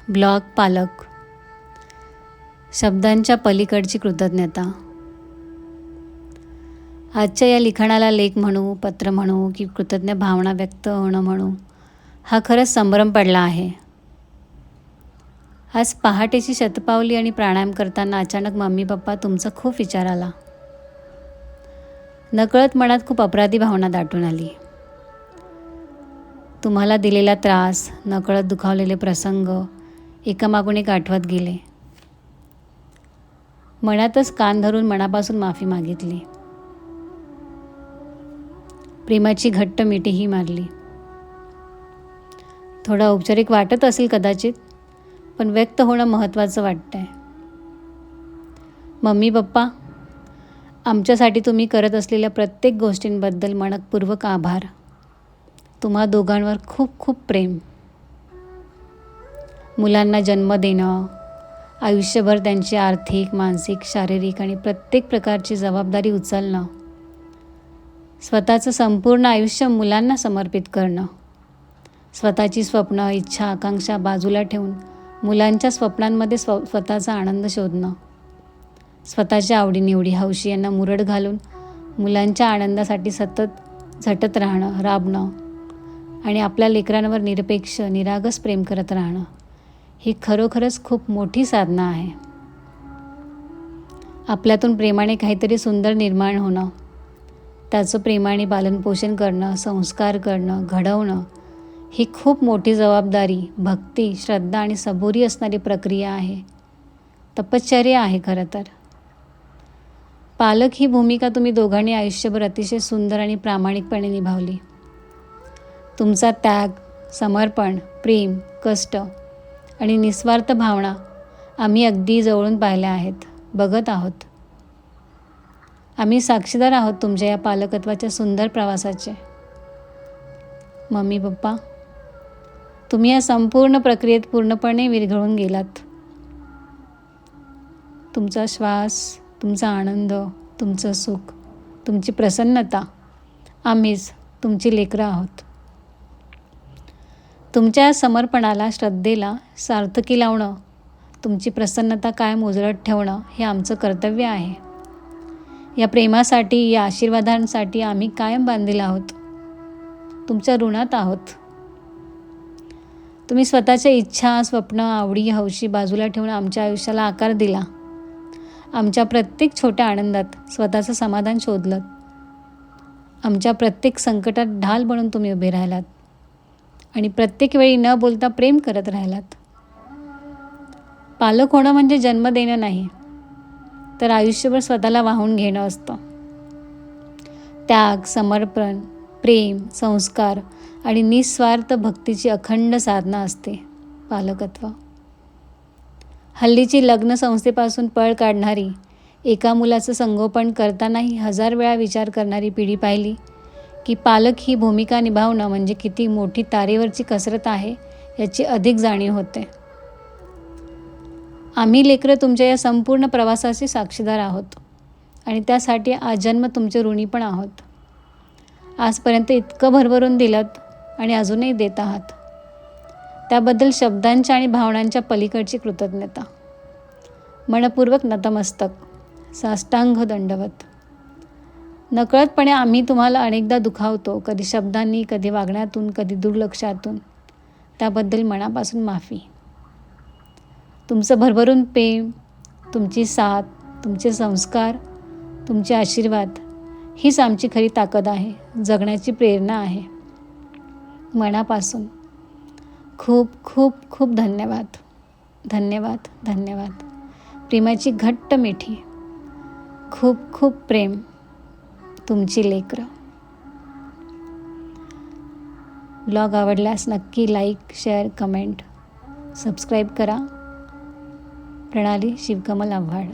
Blog पालक. शब्दांच्या पलीकडची कृतज्ञता. आजच्या या लिखाणाला लेख म्हणू, पत्र म्हणू की कृतज्ञ भावना व्यक्त होणं म्हणू, हा खरंच संभ्रम पडला आहे. आज पहाटेची शतपावली आणि प्राणायाम करताना अचानक मम्मी पप्पा तुमचा खूप विचार आला. नकळत मनात खूप अपराधी भावना दाटून आली. तुम्हाला दिलेला त्रास, नकळत दुखावलेले प्रसंग एकामागून एक आठवत गेले. मनातच कान धरून मनापासून माफी मागितली. प्रेमाची घट्ट मिठीही मारली. थोडं औपचारिक वाटत असेल कदाचित, पण व्यक्त होणं महत्त्वाचं वाटतंय. मम्मी पप्पा, आमच्यासाठी तुम्ही करत असलेल्या प्रत्येक गोष्टींबद्दल मनःपूर्वक आभार. तुम्हा दोघांवर खूप खूप प्रेम. मुलांना जन्म देणं, आयुष्यभर त्यांची आर्थिक, मानसिक, शारीरिक आणि प्रत्येक प्रकारची जबाबदारी उचलणं, स्वतःचं संपूर्ण आयुष्य मुलांना समर्पित करणं, स्वतःची स्वप्न, इच्छा, आकांक्षा बाजूला ठेवून मुलांच्या स्वप्नांमध्ये स्वतःचा आनंद शोधणं, स्वतःच्या आवडीनिवडी, हौशी यांना मुरड घालून मुलांच्या आनंदासाठी सतत झटत राहणं, राबणं आणि आपल्या लेकरांवर निरपेक्ष, निरागस प्रेम करत राहणं, ही खरोखरच खूप मोठी साधना आहे. आपल्यातून प्रेमाने काहीतरी सुंदर निर्माण होणं, त्याचं प्रेमाने पालनपोषण करणं, संस्कार करणं, घडवणं, ही खूप मोठी जबाबदारी, भक्ती, श्रद्धा आणि सबुरी असणारी प्रक्रिया आहे. तपश्चर्या आहे खरं तर. पालक ही भूमिका तुम्ही दोघांनी आयुष्यभर अतिशय सुंदर आणि प्रामाणिकपणे निभावली. तुमचा त्याग, समर्पण, प्रेम, कष्ट आणि निस्वार्थ भावना आम्ही अगदी जवळून पाहिल्या आहेत, बघत आहोत. आम्ही साक्षीदार आहोत तुमच्या या पालकत्वाच्या सुंदर प्रवासाचे. मम्मी पप्पा, तुम्ही या संपूर्ण प्रक्रियेत पूर्णपणे विरघळून गेलात. तुमचा श्वास, तुमचा आनंद, तुमचं सुख, तुमची प्रसन्नता, आम्हीच तुमची लेकरं आहोत. तुमच्या समर्पणाला, श्रद्धेला सार्थकी लावणं, तुमची प्रसन्नता कायम उजळत ठेवणं हे आमचं कर्तव्य आहे. या प्रेमासाठी, या आशीर्वादांसाठी आम्ही कायम बांधील आहोत. तुमच्या ऋणात आहोत. तुम्ही स्वतःच्या इच्छा, स्वप्न, आवडी, हौशी बाजूला ठेवून आमच्या आयुष्याला आकार दिला. आमच्या प्रत्येक छोट्या आनंदात स्वतःचं समाधान शोधलं. आमच्या प्रत्येक संकटात ढाल बनून तुम्ही उभे राहिलात आणि प्रत्येक वेळी न बोलता प्रेम करत राहिलात. पालक होणं म्हणजे जन्म देणं नाही, तर आयुष्यभर स्वतःला वाहून घेणं असतं. त्याग, समर्पण, प्रेम, संस्कार आणि निस्वार्थ भक्तीची अखंड साधना असते पालकत्व. हल्लीची लग्न संस्थेपासून पळ काढणारी, एका मुलाचं संगोपन करतानाही 1000 वेळा विचार करणारी पिढी पाहिली की पालक ही भूमिका निभावणं म्हणजे किती मोठी तारेवरची कसरत आहे याची अधिक जाणीव होते. आम्ही लेकरं तुमच्या या संपूर्ण प्रवासाचे साक्षीदार आहोत आणि त्यासाठी आजन्म तुमचे ऋणी पण आहोत. आजपर्यंत इतकं भरभरून दिलत आणि अजूनही देत आहात, त्याबद्दल शब्दांच्या आणि भावनांच्या पलीकडची कृतज्ञता. मनपूर्वक नतमस्तक, साष्टांग दंडवत. नकळतपणे आम्ही तुम्हाला अनेकदा दुखावतो, कधी शब्दांनी, कधी वागण्यातून, कधी दुर्लक्षातून. त्याबद्दल मनापासून माफी. तुमचं भरभरून प्रेम, तुमची साथ, तुमचे संस्कार, तुमचे आशीर्वाद हीच आमची खरी ताकद आहे, जगण्याची प्रेरणा आहे. मनापासून खूप खूप खूप धन्यवाद. धन्यवाद, धन्यवाद. प्रेमाची घट्ट मिठी. खूप खूप प्रेम. तुमची लेकरं. ब्लॉग आवडल्यास नक्की लाईक, शेअर, कमेंट, सबस्क्राईब करा. प्रणाली शिवकमल आव्हाड.